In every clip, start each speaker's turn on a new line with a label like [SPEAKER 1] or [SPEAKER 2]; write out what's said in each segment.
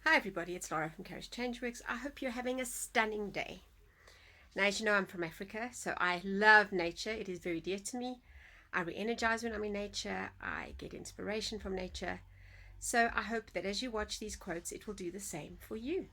[SPEAKER 1] Hi everybody, it's Laura from KharisChangeWorks. I hope you're having a stunning day. Now, as you know, I'm from Africa, so I love nature. It is very dear to me. I re-energize when I'm in nature. I get inspiration from nature. So I hope that as you watch these quotes, it will do the same for you.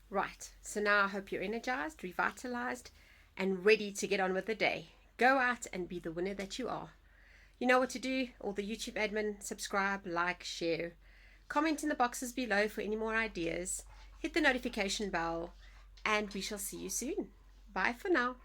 [SPEAKER 1] Right, so now I hope you're energized, revitalized, and ready to get on with the day. Go out and be the winner that you are. You know what to do. All the YouTube admin, subscribe, like, share. Comment in the boxes below for any more ideas. Hit the notification bell, and we shall see you soon. Bye for now.